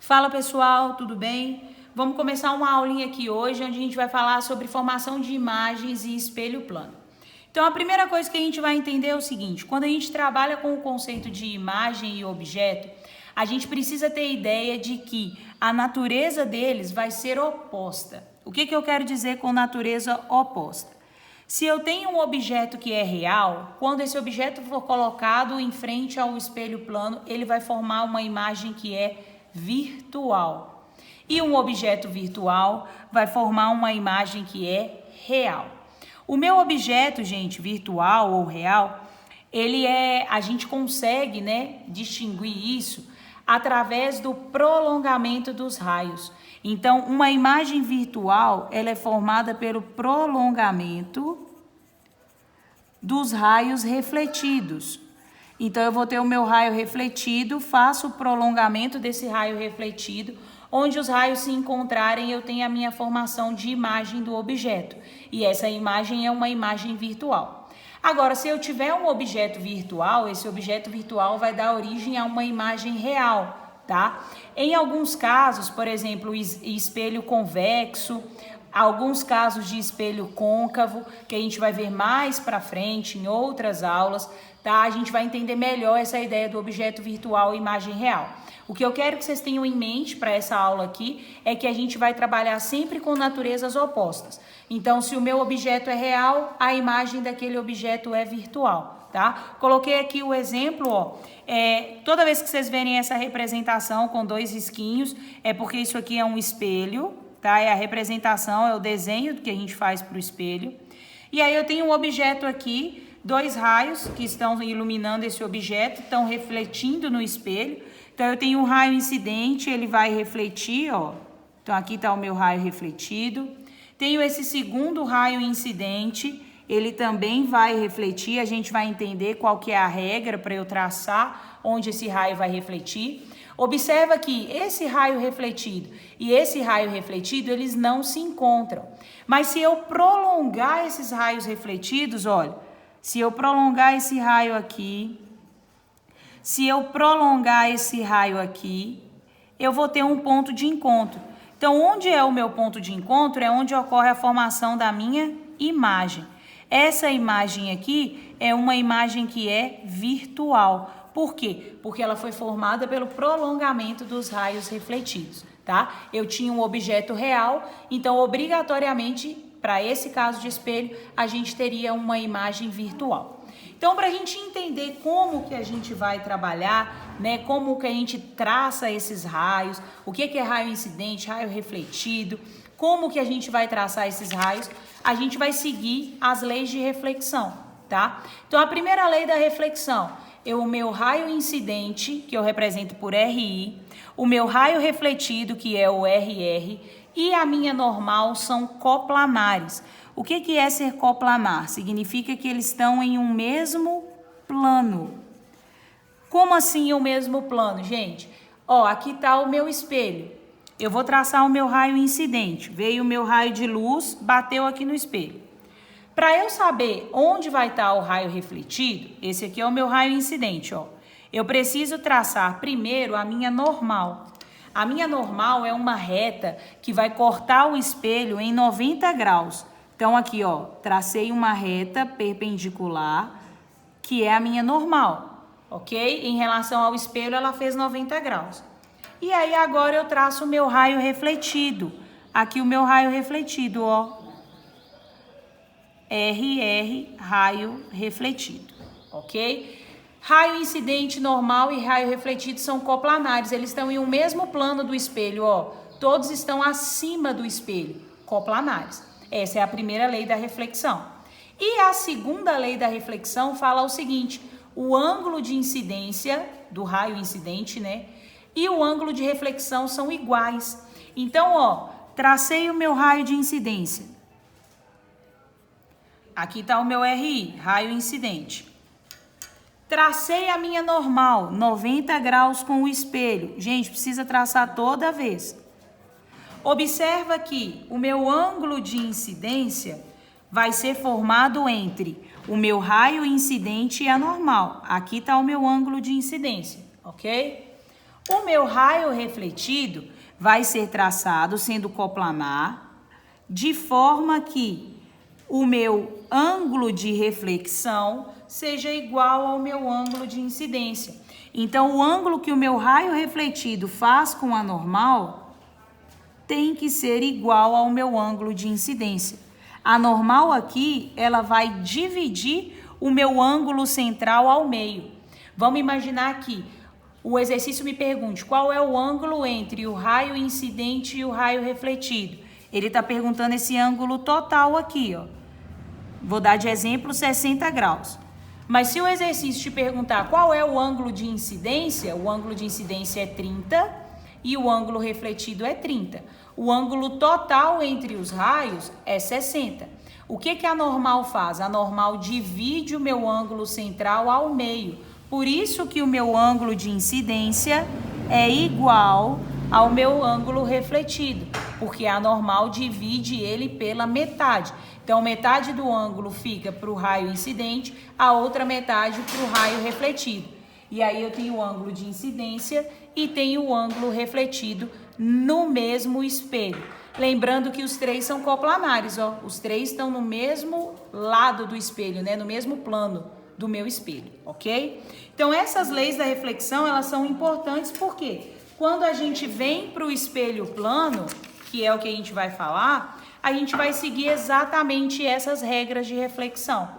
Fala pessoal, tudo bem? Vamos começar uma aulinha aqui hoje onde a gente vai falar sobre formação de imagens e espelho plano. Então a primeira coisa que a gente vai entender é o seguinte: quando a gente trabalha com o conceito de imagem e objeto, a gente precisa ter ideia de que a natureza deles vai ser oposta. O que eu quero dizer com natureza oposta? Se eu tenho um objeto que é real, quando esse objeto for colocado em frente ao espelho plano, ele vai formar uma imagem que é virtual. E um objeto virtual vai formar uma imagem que é real. O meu objeto, gente, virtual ou real, a gente consegue, distinguir isso através do prolongamento dos raios. Então, uma imagem virtual, ela é formada pelo prolongamento dos raios refletidos. Então, eu vou ter o meu raio refletido, faço o prolongamento desse raio refletido, onde os raios se encontrarem, eu tenho a minha formação de imagem do objeto. E essa imagem é uma imagem virtual. Agora, se eu tiver um objeto virtual, esse objeto virtual vai dar origem a uma imagem real, tá? Em alguns casos, por exemplo, espelho convexo, alguns casos de espelho côncavo, que a gente vai ver mais para frente em outras aulas, tá? A gente vai entender melhor essa ideia do objeto virtual e imagem real. O que eu quero que vocês tenham em mente para essa aula aqui é que a gente vai trabalhar sempre com naturezas opostas. Então, se o meu objeto é real, a imagem daquele objeto é virtual, tá? Coloquei aqui o exemplo, toda vez que vocês verem essa representação com dois risquinhos, é porque isso aqui é um espelho, tá? É a representação, é o desenho que a gente faz para o espelho. E aí eu tenho um objeto aqui, dois raios que estão iluminando esse objeto, estão refletindo no espelho. Então, eu tenho um raio incidente, ele vai refletir, ó. Então, aqui está o meu raio refletido. Tenho esse segundo raio incidente, ele também vai refletir. A gente vai entender qual que é a regra para eu traçar onde esse raio vai refletir. Observa que esse raio refletido e esse raio refletido, eles não se encontram. Mas se eu prolongar esses raios refletidos, olha, se eu prolongar esse raio aqui, eu vou ter um ponto de encontro. Então, onde é o meu ponto de encontro é onde ocorre a formação da minha imagem. Essa imagem aqui é uma imagem que é virtual. Por quê? Porque ela foi formada pelo prolongamento dos raios refletidos, tá? Eu tinha um objeto real, então, obrigatoriamente, para esse caso de espelho, a gente teria uma imagem virtual. Então, para a gente entender como que a gente vai trabalhar, como que a gente traça esses raios, o que é raio incidente, raio refletido, como que a gente vai traçar esses raios, a gente vai seguir as leis de reflexão, tá? Então, a primeira lei da reflexão é o meu raio incidente, que eu represento por RI, o meu raio refletido, que é o RR, e a minha normal são coplanares. O que é ser coplanar? Significa que eles estão em um mesmo plano. Como assim o mesmo plano, gente? Ó, aqui está o meu espelho. Eu vou traçar o meu raio incidente. Veio o meu raio de luz, bateu aqui no espelho. Para eu saber onde vai estar o raio refletido, esse aqui é o meu raio incidente, ó. Eu preciso traçar primeiro a minha normal. A minha normal é uma reta que vai cortar o espelho em 90 graus. Então, aqui, ó, tracei uma reta perpendicular, que é a minha normal, ok? Em relação ao espelho, ela fez 90 graus. E aí, agora eu traço o meu raio refletido. Aqui o meu raio refletido, ó. RR, raio refletido, ok? Raio incidente normal e raio refletido são coplanares. Eles estão em um mesmo plano do espelho, ó. Todos estão acima do espelho, coplanares. Essa é a primeira lei da reflexão. E a segunda lei da reflexão fala o seguinte: o ângulo de incidência do raio incidente, e o ângulo de reflexão são iguais. Então, ó, tracei o meu raio de incidência. Aqui está o meu RI, raio incidente. Tracei a minha normal, 90 graus com o espelho. Gente, precisa traçar toda vez. Observa que o meu ângulo de incidência vai ser formado entre o meu raio incidente e a normal. Aqui está o meu ângulo de incidência, ok? O meu raio refletido vai ser traçado sendo coplanar, de forma que o meu ângulo de reflexão seja igual ao meu ângulo de incidência. Então, o ângulo que o meu raio refletido faz com a normal tem que ser igual ao meu ângulo de incidência. A normal aqui, ela vai dividir o meu ângulo central ao meio. Vamos imaginar aqui, o exercício me pergunte qual é o ângulo entre o raio incidente e o raio refletido. Ele está perguntando esse ângulo total aqui, ó. Vou dar de exemplo 60 graus. Mas se o exercício te perguntar qual é o ângulo de incidência, o ângulo de incidência é 30 e o ângulo refletido é 30. O ângulo total entre os raios é 60. O que a normal faz? A normal divide o meu ângulo central ao meio. Por isso que o meu ângulo de incidência é igual ao meu ângulo refletido, porque a normal divide ele pela metade. Então, metade do ângulo fica para o raio incidente, a outra metade para o raio refletido. E aí eu tenho o ângulo de incidência e tenho o ângulo refletido no mesmo espelho. Lembrando que os três são coplanares, ó. Os três estão no mesmo lado do espelho, né? No mesmo plano do meu espelho, ok? Então, essas leis da reflexão, elas são importantes porque quando a gente vem para o espelho plano, que é o que a gente vai falar, a gente vai seguir exatamente essas regras de reflexão.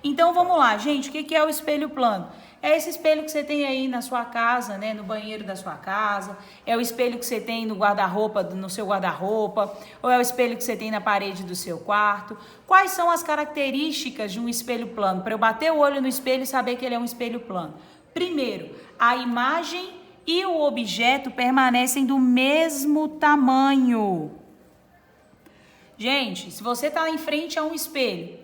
Então, vamos lá, gente, o que é o espelho plano? É esse espelho que você tem aí na sua casa, né, no banheiro da sua casa, é o espelho que você tem no guarda-roupa, no seu guarda-roupa, ou é o espelho que você tem na parede do seu quarto. Quais são as características de um espelho plano? Para eu bater o olho no espelho e saber que ele é um espelho plano. Primeiro, a imagem e o objeto permanecem do mesmo tamanho. Gente, se você está em frente a um espelho,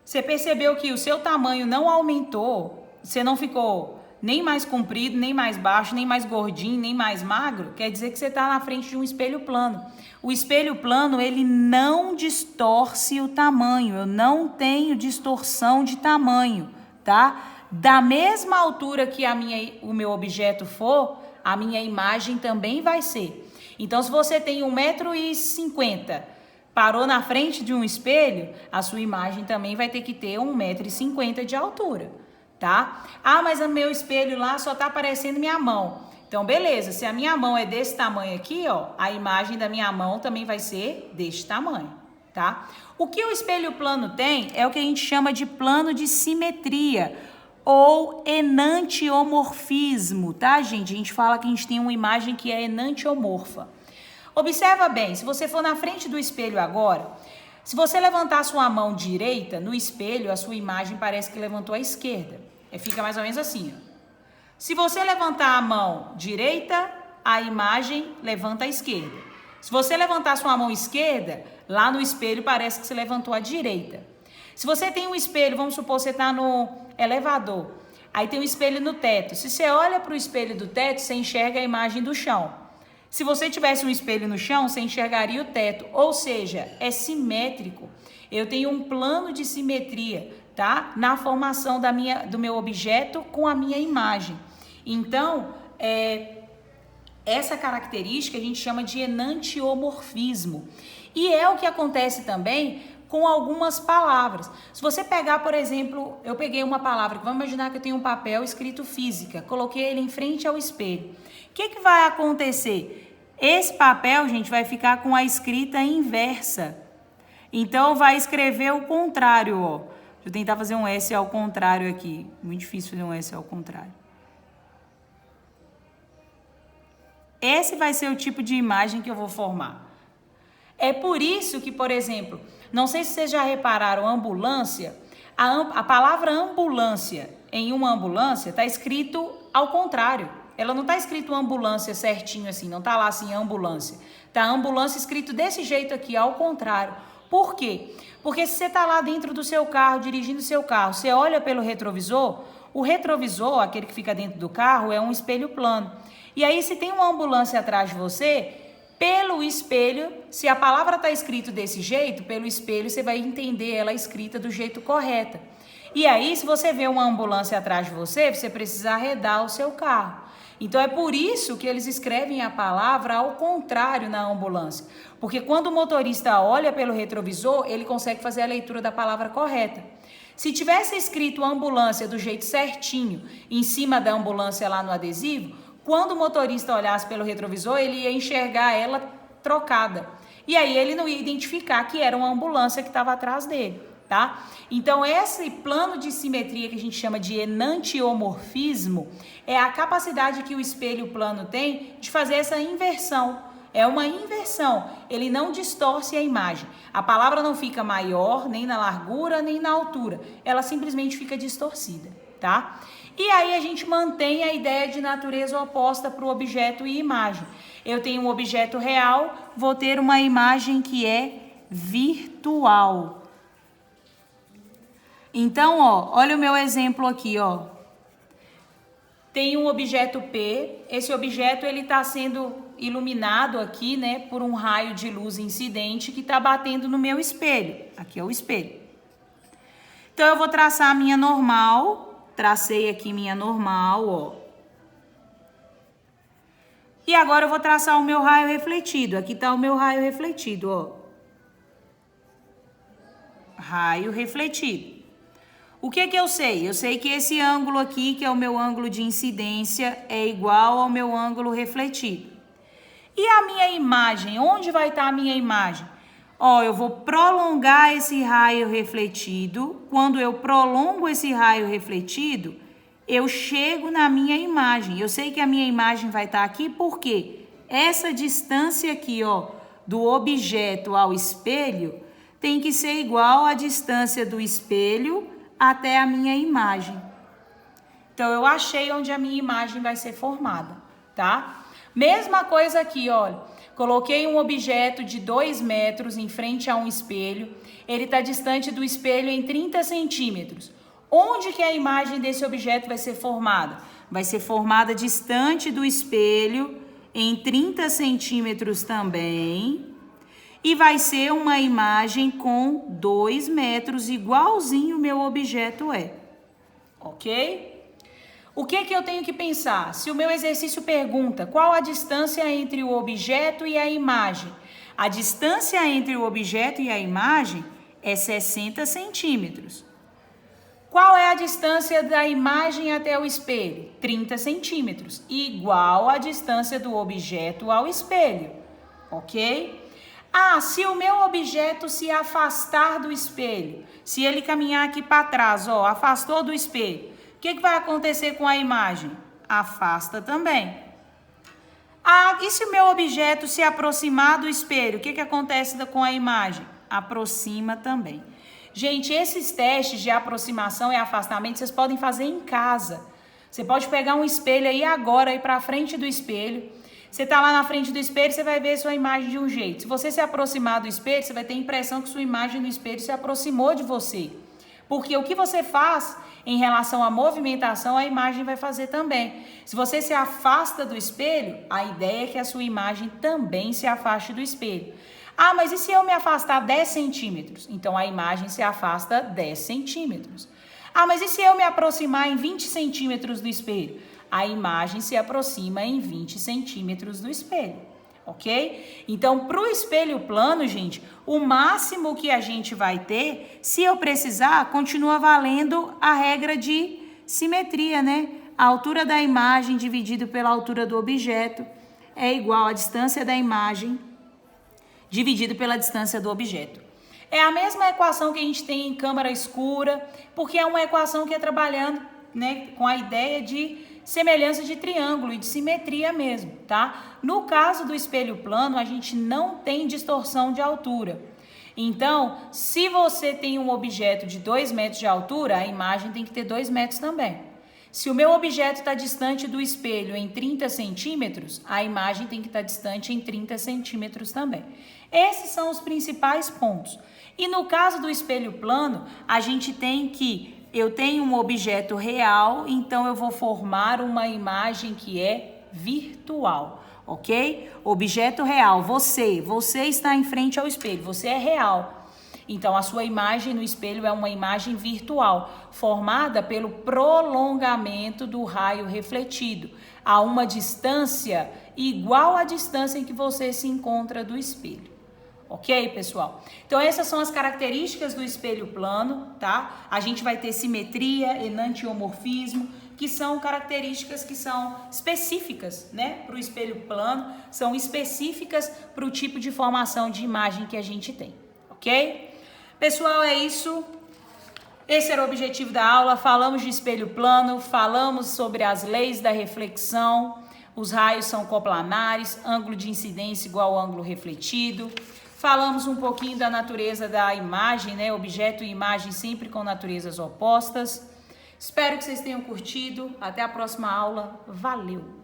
você percebeu que o seu tamanho não aumentou, você não ficou nem mais comprido, nem mais baixo, nem mais gordinho, nem mais magro, quer dizer que você está na frente de um espelho plano. O espelho plano, ele não distorce o tamanho, eu não tenho distorção de tamanho, tá? Da mesma altura que o meu objeto for, a minha imagem também vai ser. Então, se você tem 1,50 m, parou na frente de um espelho, a sua imagem também vai ter que ter 1,50 m de altura, tá? Ah, mas o meu espelho lá só tá aparecendo minha mão. Então, beleza, se a minha mão é desse tamanho aqui, ó, a imagem da minha mão também vai ser deste tamanho, tá? O que o espelho plano tem é o que a gente chama de plano de simetria ou enantiomorfismo, tá, gente? A gente fala que a gente tem uma imagem que é enantiomorfa. Observa bem, se você for na frente do espelho agora, se você levantar sua mão direita no espelho, a sua imagem parece que levantou à esquerda. Fica mais ou menos assim, ó. Se você levantar a mão direita, a imagem levanta à esquerda. Se você levantar sua mão esquerda, lá no espelho parece que você levantou à direita. Se você tem um espelho, vamos supor que você está no elevador, aí tem um espelho no teto. Se você olha para o espelho do teto, você enxerga a imagem do chão. Se você tivesse um espelho no chão, você enxergaria o teto, ou seja, é simétrico. Eu tenho um plano de simetria, tá? Na formação do meu objeto com a minha imagem. Então, essa característica a gente chama de enantiomorfismo. E é o que acontece também com algumas palavras. Se você pegar, por exemplo, eu peguei uma palavra, vamos imaginar que eu tenho um papel escrito física, coloquei ele em frente ao espelho. O que vai acontecer? Esse papel, gente, vai ficar com a escrita inversa. Então, vai escrever o contrário, ó. Deixa eu tentar fazer um S ao contrário aqui. Muito difícil fazer um S ao contrário. Esse vai ser o tipo de imagem que eu vou formar. É por isso que, por exemplo, não sei se vocês já repararam, ambulância, a palavra ambulância em uma ambulância está escrito ao contrário. Ela não está escrito ambulância certinho assim, não está lá assim ambulância. Está ambulância escrito desse jeito aqui, ao contrário. Por quê? Porque se você está lá dentro do seu carro, dirigindo o seu carro, você olha pelo retrovisor, o retrovisor, aquele que fica dentro do carro, é um espelho plano. E aí, se tem uma ambulância atrás de você, pelo espelho, se a palavra está escrita desse jeito, pelo espelho você vai entender ela escrita do jeito correto. E aí, se você vê uma ambulância atrás de você, você precisa arredar o seu carro. Então é por isso que eles escrevem a palavra ao contrário na ambulância. Porque quando o motorista olha pelo retrovisor, ele consegue fazer a leitura da palavra correta. Se tivesse escrito ambulância do jeito certinho, em cima da ambulância lá no adesivo, quando o motorista olhasse pelo retrovisor, ele ia enxergar ela trocada. E aí ele não ia identificar que era uma ambulância que estava atrás dele, tá? Então esse plano de simetria que a gente chama de enantiomorfismo é a capacidade que o espelho plano tem de fazer essa inversão. É uma inversão, ele não distorce a imagem. A palavra não fica maior, nem na largura, nem na altura. Ela simplesmente fica distorcida, tá? E aí a gente mantém a ideia de natureza oposta para o objeto e imagem. Eu tenho um objeto real, vou ter uma imagem que é virtual. Então, ó, olha o meu exemplo aqui, ó. Tem um objeto P, esse objeto ele está sendo iluminado aqui, né, por um raio de luz incidente que está batendo no meu espelho. Aqui é o espelho. Então, eu vou traçar a minha normal. Tracei aqui minha normal, ó. E agora eu vou traçar o meu raio refletido. Aqui está o meu raio refletido, ó. Raio refletido. O que que eu sei? Eu sei que esse ângulo aqui, que é o meu ângulo de incidência, é igual ao meu ângulo refletido. E a minha imagem? Onde vai estar a minha imagem? Ó, eu vou prolongar esse raio refletido. Quando eu prolongo esse raio refletido, eu chego na minha imagem. Eu sei que a minha imagem vai estar aqui porque essa distância aqui, ó, do objeto ao espelho tem que ser igual à distância do espelho até a minha imagem. Então, eu achei onde a minha imagem vai ser formada, tá? Mesma coisa aqui, olha. Coloquei um objeto de 2 metros em frente a um espelho. Ele está distante do espelho em 30 centímetros. Onde que a imagem desse objeto vai ser formada? Vai ser formada distante do espelho em 30 centímetros também. E vai ser uma imagem com 2 metros, igualzinho o meu objeto é. Ok? O que que eu tenho que pensar? Se o meu exercício pergunta qual a distância entre o objeto e a imagem, a distância entre o objeto e a imagem é 60 centímetros. Qual é a distância da imagem até o espelho? 30 centímetros, igual à distância do objeto ao espelho, ok? Ah, se o meu objeto se afastar do espelho, se ele caminhar aqui para trás, ó, afastou do espelho, o que vai acontecer com a imagem? Afasta também. Ah, e se o meu objeto se aproximar do espelho, o que acontece com a imagem? Aproxima também. Gente, esses testes de aproximação e afastamento vocês podem fazer em casa. Você pode pegar um espelho aí agora, ir para frente do espelho. Você está lá na frente do espelho, você vai ver sua imagem de um jeito. Se você se aproximar do espelho, você vai ter a impressão que sua imagem no espelho se aproximou de você. Porque o que você faz em relação à movimentação, a imagem vai fazer também. Se você se afasta do espelho, a ideia é que a sua imagem também se afaste do espelho. Ah, mas e se eu me afastar 10 centímetros? Então, a imagem se afasta 10 centímetros. Ah, mas e se eu me aproximar em 20 centímetros do espelho? A imagem se aproxima em 20 centímetros do espelho. Ok? Então, para o espelho plano, gente, o máximo que a gente vai ter, se eu precisar, continua valendo a regra de simetria, né? A altura da imagem dividido pela altura do objeto é igual à distância da imagem dividido pela distância do objeto. É a mesma equação que a gente tem em câmara escura, porque é uma equação que é trabalhando, né, com a ideia de semelhança de triângulo e de simetria mesmo, tá? No caso do espelho plano, a gente não tem distorção de altura. Então, se você tem um objeto de 2 metros de altura, a imagem tem que ter 2 metros também. Se o meu objeto está distante do espelho em 30 centímetros, a imagem tem que estar distante em 30 centímetros também. Esses são os principais pontos. E no caso do espelho plano, a gente tem que eu tenho um objeto real, então eu vou formar uma imagem que é virtual, ok? Objeto real, você está em frente ao espelho, você é real. Então, a sua imagem no espelho é uma imagem virtual, formada pelo prolongamento do raio refletido, a uma distância igual à distância em que você se encontra do espelho. Ok, pessoal? Então, essas são as características do espelho plano, tá? A gente vai ter simetria, enantiomorfismo, que são características que são específicas, né, para o espelho plano, são específicas para o tipo de formação de imagem que a gente tem, ok? Pessoal, é isso. Esse era o objetivo da aula. Falamos de espelho plano, falamos sobre as leis da reflexão, os raios são coplanares, ângulo de incidência igual ao ângulo refletido. Falamos um pouquinho da natureza da imagem, né? Objeto e imagem sempre com naturezas opostas. Espero que vocês tenham curtido. Até a próxima aula. Valeu!